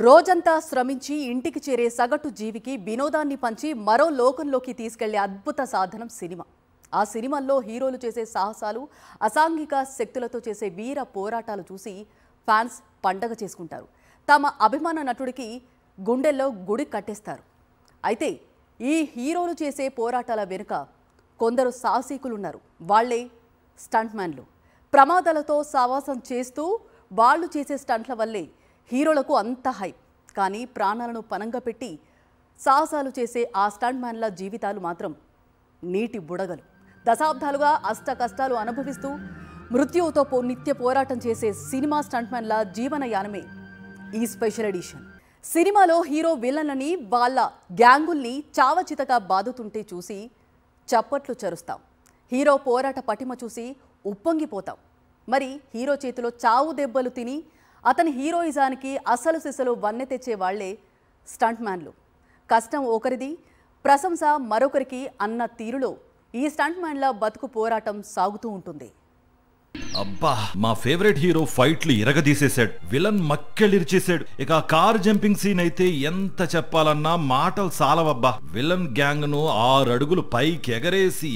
రోజంతా శ్రమించి ఇంటికి చేరే సగటు జీవికి వినోదాన్ని పంచి మరో లోకంలోకి తీసుకెళ్లే అద్భుత సాధనం సినిమా. ఆ సినిమాల్లో హీరోలు చేసే సాహసాలు, అసాంఘిక శక్తులతో చేసే వీర పోరాటాలు చూసి ఫ్యాన్స్ పండగ చేసుకుంటారు. తమ అభిమాన నటుడికి గుండెల్లో గుడి కట్టేస్తారు. అయితే ఈ హీరోలు చేసే పోరాటాల వెనుక కొందరు సాహసికులున్నారు. వాళ్లే స్టంట్ మ్యాన్లు. ప్రమాదాలతో సావాసం చేస్తూ వాళ్ళు చేసే స్టంట్ల వల్లే హీరోలకు అంత హైప్. కానీ ప్రాణాలను పనంగా పెట్టి సాహసాలు చేసే ఆ స్టంట్ మ్యాన్ల జీవితాలు మాత్రం నీటి బుడగలు. దశాబ్దాలుగా అష్ట కష్టాలు అనుభవిస్తూ మృత్యువుతో నిత్య పోరాటం చేసే సినిమా స్టంట్ మ్యాన్ల జీవనయానమే ఈ స్పెషల్ ఎడిషన్. సినిమాలో హీరో విలన్లని వాళ్ళ గ్యాంగుల్ని చావచితగా బాదుతుంటే చూసి చప్పట్లు చరుస్తాం. హీరో పోరాట పటిమ చూసి ఉప్పొంగిపోతాం. మరి హీరో చేతిలో చావు దెబ్బలు తిని అతని హీరోయిజానికి అసలు సిసలు వన్నె తెచ్చే వాళ్లే స్టంట్ మ్యాన్లు. కష్టం ఒకరిది, ప్రశంస మరొకరికి అన్న తీరులో ఈ స్టంట్ మ్యాన్ల బతుకు పోరాటం సాగుతూ ఉంటుంది. అబ్బా, మా ఫేవరెట్ హీరో ఫైట్లు ఇరగదీసేశాడు, విలన్ మక్కెళ్ళిరిచేశాడు. ఇక ఆ కార్ జంపింగ్ సీన్ అయితే ఎంత చెప్పాలన్నా మాటలు సాలవబ్బా. విలన్ గ్యాంగ్ ను 6 అడుగులు పైకి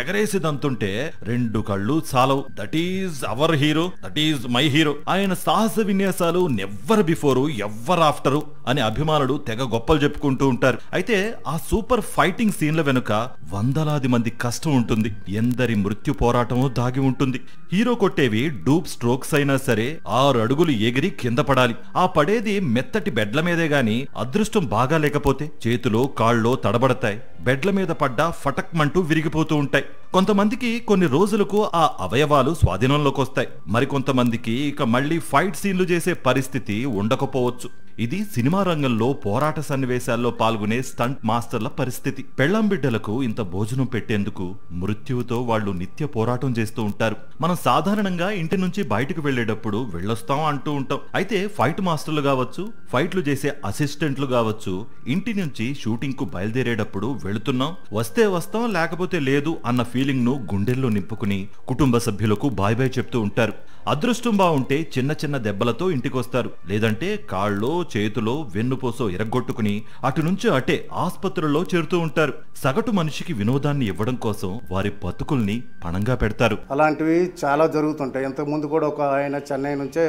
ఎగరేసి దంతుంటే 2 కళ్ళు చాలవు. That is our hero, that is my hero. ఆయన సాహస విన్యాసాలు నెవ్వర్ బిఫోరు ఎవర్ ఆఫ్టరు అని అభిమానులు తెగ గొప్పలు చెప్పుకుంటూ ఉంటారు. అయితే ఆ సూపర్ ఫైటింగ్ సీన్ల వెనుక వందలాది మంది కష్టం ఉంటుంది, ఎందరి మృత్యు పోరాటమో దాగి ఉంటుంది. హీరో కొట్టేవి డూప్ స్ట్రోక్స్ అయినా సరే 6 అడుగులు ఎగిరి కింద పడాలి. ఆ పడేది మెత్తటి బెడ్ల మీదే గాని అదృష్టం బాగా లేకపోతే చేతులో కాళ్ళలో తడబడతాయి. బెడ్ల మీద పడ్డా ఫటక్మంటూ విరిగిపోతూ ఉంటాయి. కొంతమందికి కొన్ని రోజులకు ఆ అవయవాలు స్వాధీనంలోకి వస్తాయి. మరికొంతమందికి ఇక మళ్లీ ఫైట్ సీన్లు చేసే పరిస్థితి ఉండకపోవచ్చు. ఇది సినిమా రంగంలో పోరాట సన్నివేశాల్లో పాల్గొనే స్టంట్ మాస్టర్ల పరిస్థితి. పెళ్లాం బిడ్డలకు ఇంత భోజనం పెట్టేందుకు మృత్యువుతో వాళ్లు నిత్య పోరాటం చేస్తూ ఉంటారు. మనం సాధారణంగా ఇంటి నుంచి బయటకు వెళ్లేటప్పుడు వెళ్ళొస్తాం అంటూ ఉంటాం. అయితే ఫైట్ మాస్టర్లు కావచ్చు, ఫైట్లు చేసే అసిస్టెంట్లు కావచ్చు, ఇంటి నుంచి షూటింగ్ కు బయలుదేరేటప్పుడు వెళుతున్నాం, వస్తే వస్తాం లేకపోతే లేదు అన్న ఫీలింగ్ ను గుండెల్లో నింపుకుని కుటుంబ సభ్యులకు బాయ్ బాయ్ చెప్తూ ఉంటారు. అదృష్టం బాగుంటే చిన్న చిన్న దెబ్బలతో ఇంటికొస్తారు. లేదంటే కాళ్ళలో చేతులో వెన్నుపోసో ఎరగొట్టుకుని అటు నుంచి అటే ఆస్పత్రుల్లో చేరుతూ ఉంటారు. సగటు మనిషికి వినోదాన్ని ఇవ్వడం కోసం వారి బతుకుల్ని పణంగా పెడతారు. అలాంటివి చాలా జరుగుతుంటాయి. ఇంతకుముందు కూడా ఒక ఆయన చెన్నై నుంచే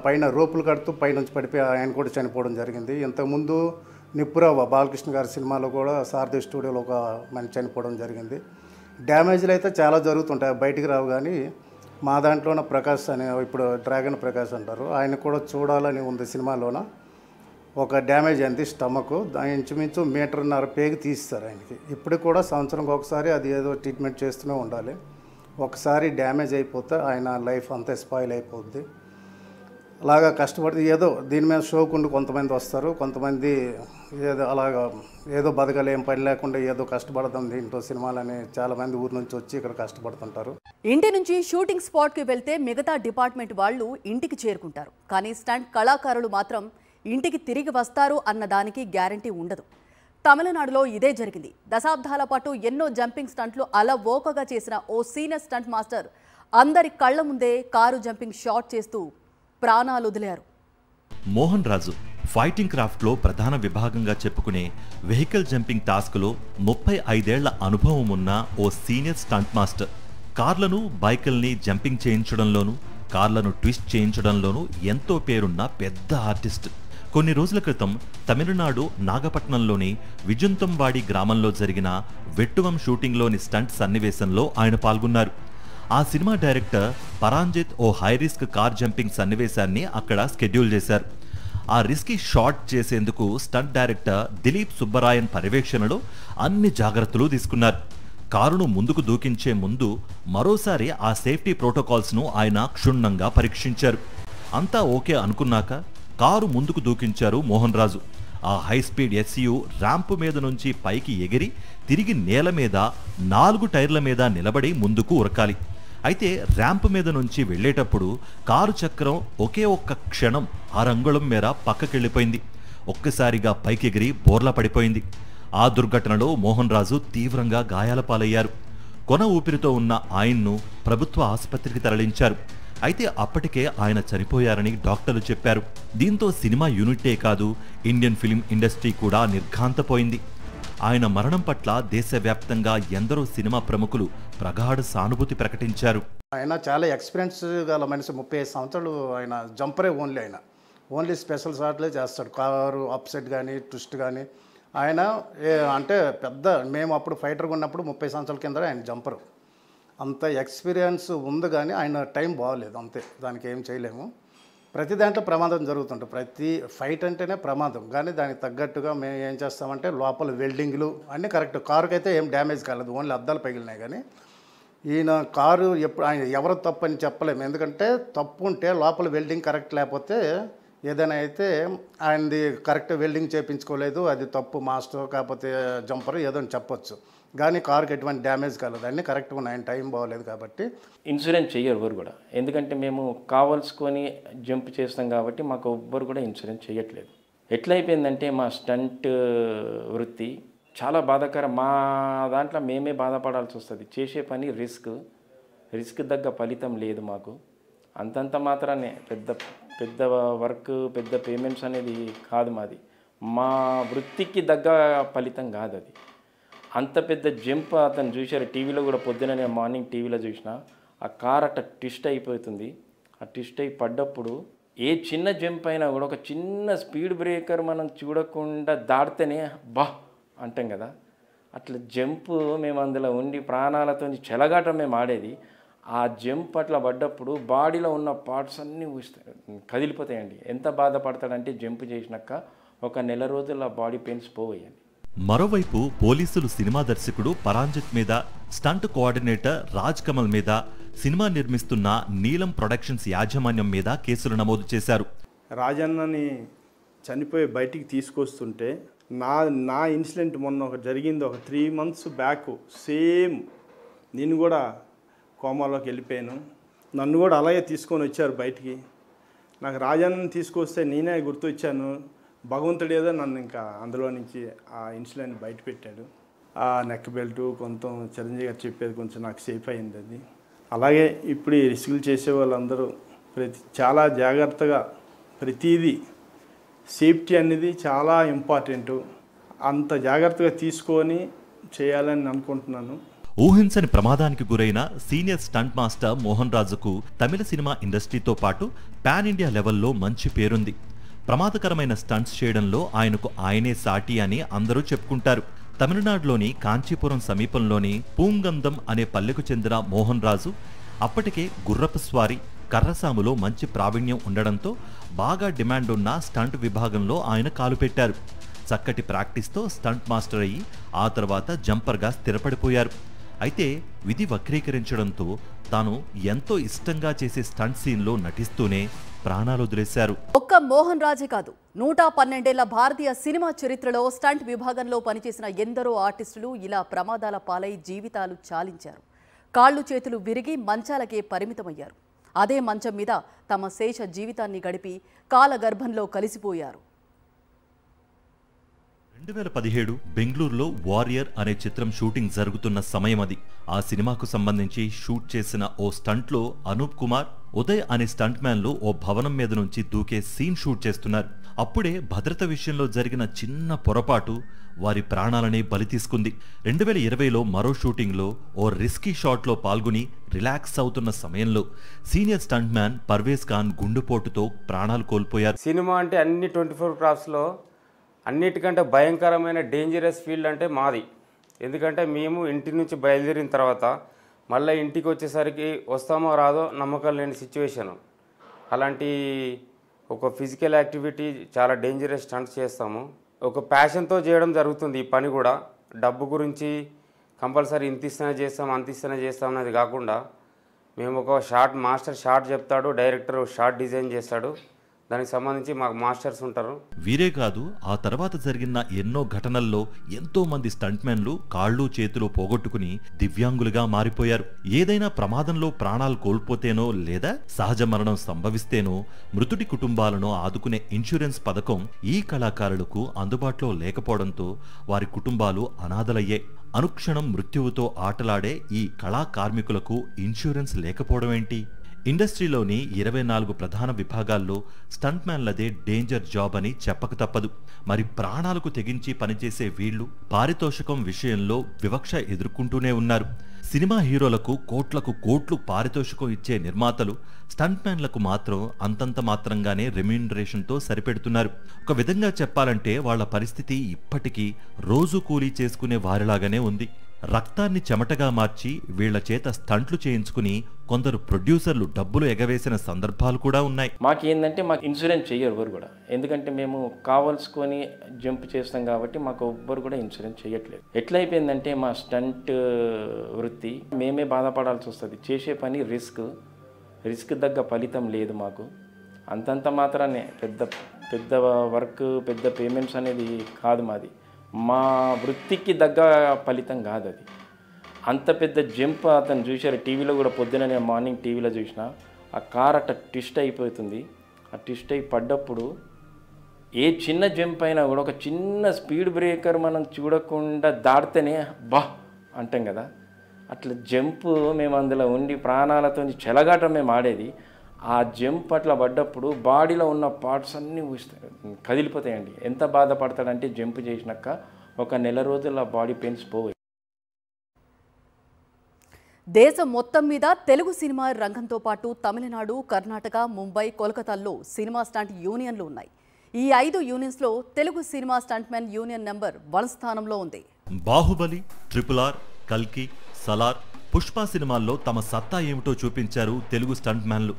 పైన రోపులు కడుతూ పైనుంచి పడిపోయి ఆయన కూడా చనిపోవడం జరిగింది. ఇంతకుముందు నిప్పురావు బాలకృష్ణ గారి సినిమాలో కూడా సారథి స్టూడియోలో ఒక మనిషి చనిపోవడం జరిగింది. డ్యామేజ్లు అయితే చాలా జరుగుతుంటాయి, బయటికి రావు. కానీ మా దాంట్లోన ప్రకాష్ అని, ఇప్పుడు డ్రాగన్ ప్రకాష్ అంటారు, ఆయన కూడా చూడాలని ఉంది. సినిమాలోన ఒక డ్యామేజ్ అయింది స్టమక్, ఇంచుమించు 1.5 మీటర్ పేగి తీస్తారు ఆయనకి. ఇప్పుడు కూడా సంవత్సరంకి ఒకసారి అది ఏదో ట్రీట్మెంట్ చేస్తూనే ఉండాలి. ఒకసారి డ్యామేజ్ అయిపోతే ఆయన లైఫ్ అంతా స్పాయిల్ అయిపోద్ది. అలాగా కష్టపడి ఏదో దీని మీద షోకుండి కొంతమంది వస్తారు, కొంతమంది ఏదో అలాగా ఏదో బతకలేం, పని లేకుండా ఏదో కష్టపడదాం దీంట్లో సినిమాలని చాలామంది ఊరి నుంచి వచ్చి ఇక్కడ కష్టపడుతుంటారు. ఇంటి నుంచి షూటింగ్ స్పాట్కి వెళ్తే మిగతా డిపార్ట్మెంట్ వాళ్ళు ఇంటికి చేరుకుంటారు. కానీ స్టంట్ కళాకారులు మాత్రం ఇంటికి తిరిగి వస్తారు అన్న దానికి గ్యారంటీ ఉండదు. తమిళనాడులో ఇదే జరిగింది. దశాబ్దాల పాటు ఎన్నో జంపింగ్ స్టంట్లు అలవోకగా చేసిన ఓ సీనియర్ స్టంట్ మాస్టర్ అందరి కళ్ల ముందే కారు జంపింగ్ షాట్ చేస్తూ ప్రాణాలు వదిలారు. మోహన్ రాజు ఫైటింగ్ క్రాఫ్ట్ లో ప్రధాన విభాగంగా చెప్పుకునే వెహికల్ జంపింగ్ టాస్క్ లో 35 ఏళ్ల అనుభవం ఉన్న ఓ సీనియర్ స్టంట్ మాస్టర్. కార్లను, బైకుల్ని జంపింగ్ చేయించడంలోనూ, కార్లను ట్విస్ట్ చేయించడంలోనూ ఎంతో పేరున్న పెద్ద ఆర్టిస్ట్. కొన్ని రోజుల క్రితం తమిళనాడు నాగపట్నంలోని విజుంతంవాడి గ్రామంలో జరిగిన వెట్టువం షూటింగ్లోని స్టంట్ సన్నివేశంలో ఆయన పాల్గొన్నారు. ఆ సినిమా డైరెక్టర్ పరాంజిత్ ఓ హై రిస్క్ కార్ జంపింగ్ సన్నివేశాన్ని అక్కడ స్కెడ్యూల్ చేశారు. ఆ రిస్కీ షాట్ చేసేందుకు స్టంట్ డైరెక్టర్ దిలీప్ సుబ్బరాయన్ పర్యవేక్షణలో అన్ని జాగ్రత్తలు తీసుకున్నారు. కారును ముందుకు దూకించే ముందు మరోసారి ఆ సేఫ్టీ ప్రోటోకాల్స్ను ఆయన క్షుణ్ణంగా పరీక్షించారు. అంతా ఓకే అనుకున్నాక కారు ముందుకు దూకించారు మోహన్ రాజు. ఆ హై స్పీడ్ ఎస్యూ ర్యాంపు మీద నుంచి పైకి ఎగిరి తిరిగి నేల మీద 4 టైర్ల మీద నిలబడి ముందుకు ఉరకాలి. అయితే ర్యాంపు మీద నుంచి వెళ్లేటప్పుడు కారు చక్రం ఒకే ఒక్క క్షణం 6 అంగుళం మేర పక్కకెళ్లిపోయింది. ఒక్కసారిగా పైకెగిరి బోర్లా పడిపోయింది. ఆ దుర్ఘటనలో మోహన్ రాజు తీవ్రంగా గాయాల పాలయ్యారు. కొన ఊపిరితో ఉన్న ఆయన్ను ప్రభుత్వ ఆసుపత్రికి తరలించారు. అయితే అప్పటికే ఆయన చనిపోయారని డాక్టర్లు చెప్పారు. దీంతో సినిమా యూనిటే కాదు, ఇండియన్ ఫిల్మ్ ఇండస్ట్రీ కూడా నిర్ఘాంతపోయింది. ఆయన మరణం పట్ల దేశవ్యాప్తంగా ఎందరో సినిమా ప్రముఖులు ప్రగాఢ సానుభూతి ప్రకటించారు. ఆయన చాలా ఎక్స్పీరియన్స్ గల మనిషి. 35 సంవత్సరాలు ఆయన జంపరే ఓన్లీ స్పెషల్ షాట్లే చేస్తాడు. కారు అప్సెట్ కానీ ట్విస్ట్ కానీ ఆయన అంటే పెద్ద, మేము అప్పుడు ఫైటర్గా ఉన్నప్పుడు 30 సంవత్సరాల కింద ఆయన జంపరు. అంత ఎక్స్పీరియన్స్ ఉంది కానీ ఆయన టైం బాగోలేదు, అంతే, దానికి ఏం చేయలేము. ప్రతి దాంట్లో ప్రమాదం జరుగుతుంటుంది. ప్రతి ఫైట్ అంటేనే ప్రమాదం, కానీ దానికి తగ్గట్టుగా మేము ఏం చేస్తామంటే లోపల వెల్డింగ్లు అన్నీ కరెక్ట్. కారుకైతే ఏం డ్యామేజ్ కాలేదు, ఓన్లీ అద్దాలు పగిలినాయి. కానీ ఈయన కారు ఎప్పుడు ఆయన ఎవరు తప్పు అని చెప్పలేము, ఎందుకంటే తప్పు ఉంటే లోపల వెల్డింగ్ కరెక్ట్ లేకపోతే ఏదైనా అయితే ఆయనది కరెక్ట్ వెల్డింగ్ చేయించుకోలేదు, అది తప్పు మాస్టర్ కాకపోతే జంపర్ ఏదో అని చెప్పొచ్చు. కానీ కారుకి ఎటువంటి డ్యామేజ్ కాలేదు, అన్నీ కరెక్ట్గా ఉన్నాయి, టైం బాగోలేదు కాబట్టి. ఇన్సూరెన్స్ చేయరు ఎవరు కూడా, ఎందుకంటే మేము కావాల్సుకొని జంప్ చేస్తాం కాబట్టి మాకు ఎవ్వరు కూడా ఇన్సూరెన్స్ చేయట్లేదు. ఎట్లయిపోయిందంటే మా స్టంట్ వృత్తి చాలా బాధాకరం. మా దాంట్లో మేమే బాధపడాల్సి వస్తుంది. చేసే పని రిస్క్ తగ్గ ఫలితం లేదు మాకు. అంతంత మాత్రానే పెద్ద వర్క్, పెద్ద పేమెంట్స్ అనేది కాదు మాది. మా వృత్తికి తగ్గ ఫలితం కాదు అది. అంత పెద్ద జంప్ అతను చూశారు టీవీలో కూడా, పొద్దున మార్నింగ్ టీవీలో చూసిన ఆ కార్ అట్ట ట్విస్ట్ అయిపోతుంది. ఆ ట్విస్ట్ అయి పడ్డప్పుడు ఏ చిన్న జంప్ అయినా కూడా ఒక చిన్న స్పీడ్ బ్రేకర్ మనం చూడకుండా దాటితేనే బా అంటాం కదా, అట్లా జంప్ మేము అందులో ఉండి ప్రాణాలతో చెలగాటం మేము ఆడేది. ఆ జంప్ అట్లా పడ్డప్పుడు బాడీలో ఉన్న పార్ట్స్ అన్నీ కదిలిపోతాయండి. ఎంత బాధపడతాడంటే జంప్ చేసినాక 1 నెల రోజుల్లో బాడీ పెయిన్స్ పోవేయండి. మరోవైపు పోలీసులు సినిమా దర్శకుడు పరాంజిత్ మీద, స్టంట్ కోఆర్డినేటర్ రాజ్ కమల్ మీద, సినిమా నిర్మిస్తున్న నీలం ప్రొడక్షన్స్ యాజమాన్యం మీద కేసులు నమోదు చేశారు. రాజన్నని చనిపోయి బయటికి తీసుకొస్తుంటే నా ఇన్సిడెంట్ మొన్న జరిగింది ఒక 3 months బ్యాక్. సేమ్ నేను కూడా కోమాలోకి వెళ్ళిపోయాను. నన్ను కూడా అలాగే తీసుకొని వచ్చారు బయటికి. నాకు రాజన్నని తీసుకొస్తే నేనే గుర్తొచ్చాను. భగవంతుడు ఏదో నన్ను ఇంకా అందులో నుంచి ఆ ఇన్సిడెంట్ బయట పెట్టాడు. ఆ నెక్ బెల్ట్ కొంత చిరంజీవి గారు చెప్పేది కొంచెం నాకు సేఫ్ అయింది అది. అలాగే ఇప్పుడు ఈ రిస్కులు చేసే వాళ్ళందరూ చాలా జాగ్రత్తగా ప్రతిదీ సేఫ్టీ అనేది చాలా ఇంపార్టెంటు. అంత జాగ్రత్తగా తీసుకొని చేయాలని అనుకుంటున్నాను. ఊహించని ప్రమాదానికి గురైన సీనియర్ స్టంట్ మాస్టర్ మోహన్ రాజుకు తమిళ సినిమా ఇండస్ట్రీతో పాటు పాన్ ఇండియా లెవెల్లో మంచి పేరుంది. ప్రమాదకరమైన స్టంట్స్ చేయడంలో ఆయనకు ఆయనే సాటి అని అందరూ చెప్పుకుంటారు. తమిళనాడులోని కాంచీపురం సమీపంలోని పూంగందం అనే పల్లెకు చెందిన మోహన్ రాజు అప్పటికే గుర్రపు స్వారీ, కర్రసాములో మంచి ప్రావీణ్యం ఉండడంతో బాగా డిమాండ్ ఉన్న స్టంట్ విభాగంలో ఆయన కాలుపెట్టారు. చక్కటి ప్రాక్టీస్తో స్టంట్ మాస్టర్ అయ్యి ఆ తర్వాత జంపర్గా స్థిరపడిపోయారు. అయితే విధి వక్రీకరించడంతో తాను ఎంతో ఇష్టంగా చేసే స్టంట్ సీన్లో నటిస్తూనే ప్రాణాలు వదిలేశారు. ఒక్క మోహన్ రాజే కాదు, 112 ఏళ్ల భారతీయ సినిమా చరిత్రలో స్టంట్ విభాగంలో పనిచేసిన ఎందరో ఆర్టిస్టులు ఇలా ప్రమాదాల పాలై జీవితాలు చాలించారు. కాళ్ళు చేతులు విరిగి మంచాలకే పరిమితమయ్యారు. అదే మంచం మీద తమ శేష జీవితాన్ని గడిపి కాలగర్భంలో కలిసిపోయారు. 2017 బెంగళూరులో వారియర్ అనే చిత్రం షూటింగ్ జరుగుతున్న సమయం అది. ఆ సినిమాకు సంబంధించి షూట్ చేసిన ఓ స్టంట్లో అనూప్ కుమార్, ఉదయ్ అనే స్టంట్ మ్యాన్లు ఓ భవనం మీద నుంచి దూకే సీన్ షూట్ చేస్తున్నారు. అప్పుడే భద్రత విషయంలో జరిగిన చిన్న పొరపాటు వారి ప్రాణాలనే బలి తీసుకుంది. 2020లో మరో షూటింగ్లో ఓ రిస్కీ షాట్లో పాల్గొని రిలాక్స్ అవుతున్న సమయంలో senior stunt man Parvez Khan గుండెపోటుతో ప్రాణాలు కోల్పోయారు. సినిమా అంటే అన్ని 24 క్రాఫ్ట్స్లో అన్నిటికంటే భయంకరమైన డేంజరస్ ఫీల్డ్ అంటే మాది. ఎందుకంటే మేము ఇంటి నుంచి బయలుదేరిన తర్వాత మళ్ళీ ఇంటికి వచ్చేసరికి వస్తామో రాదో నమ్మకం లేని సిచ్యువేషను. అలాంటి ఒక ఫిజికల్ యాక్టివిటీ చాలా డేంజరస్ స్టంట్స్ చేస్తాము. ఒక ప్యాషన్తో చేయడం జరుగుతుంది ఈ పని కూడా. డబ్బు గురించి కంపల్సరీ ఇంత ఇస్తేనే చేస్తాం, అంత ఇస్తేనే చేస్తాం అనేది కాకుండా మేము ఒక మాస్టర్ షార్ట్ చెప్తాడు, డైరెక్టర్ షార్ట్ డిజైన్ చేస్తాడు, దానికి సంబంధించి మాకు మాస్టర్స్ ఉంటారు. వీరే కాదు, ఆ తర్వాత జరిగిన ఎన్నో ఘటనల్లో ఎంతో మంది స్టంట్మెన్లు కాళ్ళు చేతులు పోగొట్టుకుని దివ్యాంగులుగా మారిపోయారు. ఏదైనా ప్రమాదంలో ప్రాణాలు కోల్పోతేనో లేదా సహజ మరణం సంభవిస్తేనో మృతుడి కుటుంబాలను ఆదుకునే ఇన్సూరెన్స్ పథకం ఈ కళాకారులకు అందుబాటులో లేకపోవడంతో వారి కుటుంబాలు అనాథలయ్యాయి. అనుక్షణం మృత్యువుతో ఆటలాడే ఈ కళా కార్మికులకు ఇన్సూరెన్స్ లేకపోవడం ఏంటి? ఇండస్ట్రీలోని 24 ప్రధాన విభాగాల్లో స్టంట్ మ్యాన్లదే డేంజర్ జాబ్ అని చెప్పక తప్పదు. మరి ప్రాణాలకు తెగించి పనిచేసే వీళ్లు పారితోషికం విషయంలో వివక్ష ఎదుర్కొంటూనే ఉన్నారు. సినిమా హీరోలకు కోట్లకు కోట్లు పారితోషికం ఇచ్చే నిర్మాతలు స్టంట్ మ్యాన్లకు మాత్రం అంతంత మాత్రంగానే రెమ్యూనరేషన్తో సరిపెడుతున్నారు. ఒక విధంగా చెప్పాలంటే వాళ్ల పరిస్థితి ఇప్పటికీ రోజు కూలీ చేసుకునే వారిలాగానే ఉంది. రక్తాన్ని చెమటగా మార్చి వీళ్ల చేత స్టంట్లు చేయించుకుని కొందరు ప్రొడ్యూసర్లు డబ్బులు ఎగవేసిన సందర్భాలు కూడా ఉన్నాయి. మాకేందంటే మాకు ఇన్సూరెన్స్ చెయ్యరు ఎవరు కూడా, ఎందుకంటే మేము కావాల్సుకొని జంప్ చేస్తాం కాబట్టి మాకు ఎవ్వరు కూడా ఇన్సూరెన్స్ చేయట్లేదు. ఎట్లయిపోయిందంటే మా స్టంట్ వృత్తి మేమే బాధపడాల్సి వస్తుంది. చేసే పని రిస్క్ తగ్గ ఫలితం లేదు మాకు. అంతంత మాత్రానే పెద్ద వర్క్ పెద్ద పేమెంట్స్ అనేది కాదు మాది. మా వృత్తికి తగ్గ ఫలితం కాదు అది. అంత పెద్ద జంప్ అతను చూశారు టీవీలో కూడా, పొద్దున నేను మార్నింగ్ టీవీలో చూసిన ఆ కార్ అట్ట ట్విస్ట్ అయిపోతుంది. ఆ ట్విస్ట్ అయి పడ్డప్పుడు ఏ చిన్న జంప్ అయినా కూడా ఒక చిన్న స్పీడ్ బ్రేకర్ మనం చూడకుండా దాటితేనే బా అంటాం కదా, అట్లా జంప్ మేము అందులో ఉండి ప్రాణాలతో చెలగాటం మేము ఆడేది. ఆ జంప్ అట్లా పడ్డప్పుడు బాడీలో ఉన్న పార్ట్స్ అన్నీ కదిలిపోతాయండి. ఎంత బాధపడతాడంటే జంప్ చేసినాక ఒక నెల రోజుల్లో బాడీ పెయిన్స్ పోయి. దేశం మొత్తం మీద తెలుగు సినిమా రంగంతో పాటు తమిళనాడు, కర్ణాటక, ముంబై, కోల్కతాల్లో సినిమా స్టంట్ యూనియన్లు ఉన్నాయి. ఈ 5 యూనియన్స్లో Telugu cinema stunt man union number 1 స్థానంలో ఉంది. బాహుబలి, RRR, కల్కి, సలార్, పుష్ప సినిమాల్లో తమ సత్తా ఏమిటో చూపించారు తెలుగు స్టంట్ మ్యాన్లు.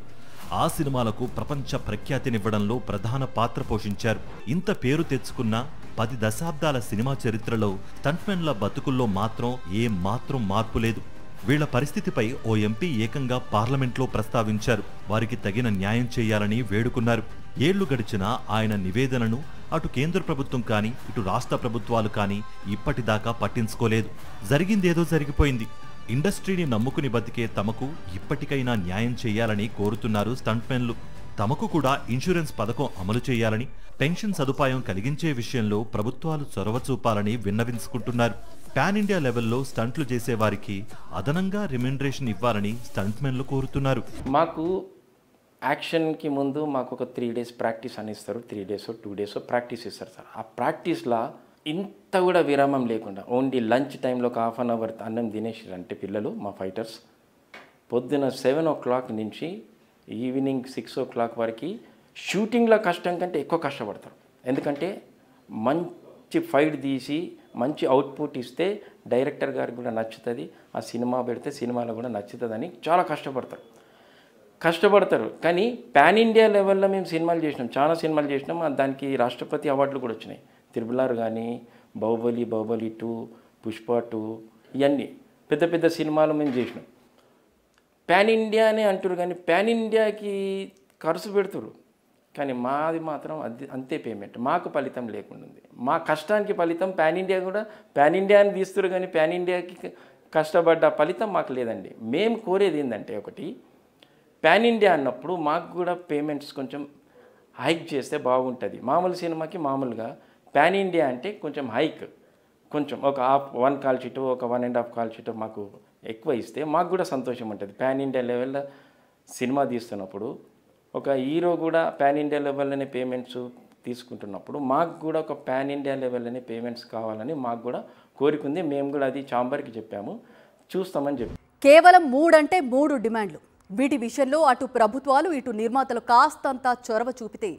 ఆ సినిమాలకు ప్రపంచ ప్రఖ్యాతినివ్వడంలో ప్రధాన పాత్ర పోషించారు. ఇంత పేరు తెచ్చుకున్న 10 దశాబ్దాల సినిమా చరిత్రలో స్టంట్మెన్ల బతుకుల్లో మాత్రం ఏమాత్రం మార్పు లేదు. వీళ్ల పరిస్థితిపై ఓ ఎంపీ ఏకంగా పార్లమెంట్లో ప్రస్తావించారు. వారికి తగిన న్యాయం చేయాలని వేడుకున్నారు. ఏళ్లు గడిచినా ఆయన నివేదనను అటు కేంద్ర ప్రభుత్వం కానీ ఇటు రాష్ట్ర ప్రభుత్వాలు కానీ ఇప్పటిదాకా పట్టించుకోలేదు. జరిగిందేదో జరిగిపోయింది. ఇండస్ట్రీని నమ్ముకుని బతికే తమకు ఇప్పటికైనా న్యాయం చేయాలని కోరుతున్నారు స్టంట్మెన్లు. తమకు కూడా ఇన్సూరెన్స్ పథకం అమలు చేయాలని, పెన్షన్ సదుపాయం కలిగించే విషయంలో ప్రభుత్వాలు చొరవ చూపాలని విన్నవించుకుంటున్నారు. పాన్ ఇండియా లెవెల్లో స్టంట్లు చేసేవారికి అదనంగా రెమ్యూనరేషన్ ఇవ్వాలని స్టంట్మెన్లు కోరుతున్నారు. మాకు యాక్షన్కి ముందు మాకు ఒక 3 days ప్రాక్టీస్ అని ఇస్తారు. 3 days 2 days ప్రాక్టీస్ ఇస్తారు సార్. ఆ ప్రాక్టీస్లో ఇంత కూడా విరామం లేకుండా ఓన్లీ లంచ్ టైంలో ఒక 1/2 hour అన్నం తినేసారంటే పిల్లలు మా ఫైటర్స్ పొద్దున 7 o'clock నుంచి ఈవినింగ్ 6 o'clock వరకు షూటింగ్లో కష్టం కంటే ఎక్కువ కష్టపడతారు. ఎందుకంటే మంచి ఫైట్ తీసి మంచి అవుట్పుట్ ఇస్తే డైరెక్టర్ గారికి కూడా నచ్చుతుంది, ఆ సినిమా పెడితే సినిమాలో కూడా నచ్చుతుందని చాలా కష్టపడతారు. కానీ పాన్ ఇండియా లెవెల్లో మేము సినిమాలు చేసినాం, చాలా సినిమాలు చేసినాం. దానికి రాష్ట్రపతి అవార్డులు కూడా వచ్చినాయి. RRR కానీ, బాహుబలి 2, పుష్ప 2 ఇవన్నీ పెద్ద సినిమాలు మేము చేసినాం. పాన్ ఇండియా అని అంటారు కానీ పాన్ ఇండియాకి ఖర్చు పెడుతురు, కానీ మాది మాత్రం అంతే పేమెంట్. మాకు ఫలితం లేకుండా ఉంది. మా కష్టానికి ఫలితం పాన్ ఇండియా అని తీస్తున్నారు కానీ పాన్ ఇండియాకి కష్టపడ్డ ఫలితం మాకు లేదండి. మేము కోరేది ఏంటంటే, ఒకటి పాన్ ఇండియా అన్నప్పుడు మాకు కూడా పేమెంట్స్ కొంచెం హైక్ చేస్తే బాగుంటుంది. మామూలు సినిమాకి మామూలుగా, పాన్ ఇండియా అంటే కొంచెం హైక్, కొంచెం ఒక 1 call sheet ఒక 1.5 call sheet మాకు ఎక్కువ ఇస్తే మాకు కూడా సంతోషం ఉంటుంది. పాన్ ఇండియా లెవెల్లో సినిమా తీస్తున్నప్పుడు ఒక హీరో కూడా పాన్ ఇండియా లెవెల్లోనే పేమెంట్స్ తీసుకుంటున్నప్పుడు మాకు కూడా ఒక పాన్ ఇండియా లెవెల్లోనే పేమెంట్స్ కావాలని మాకు కూడా కోరిక ఉంది. మేము కూడా అది ఛాంబర్కి చెప్పాము, చూస్తామని చెప్పి. కేవలం 3 అంటే 3 డిమాండ్లు. వీటి విషయంలో అటు ప్రభుత్వాలు ఇటు నిర్మాతలు కాస్తంత చొరవ చూపితే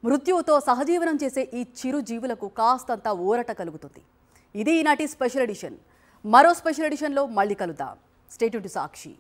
మృత్యువుతో సహజీవనం చేసే ఈ చిరు జీవులకు కాస్తంత ఊరట కలుగుతుంది. ఇది ఈనాటి స్పెషల్ ఎడిషన్. మరో స్పెషల్ ఎడిషన్లో మళ్ళీ కలుద్దాం. Stay tune to Sakshi.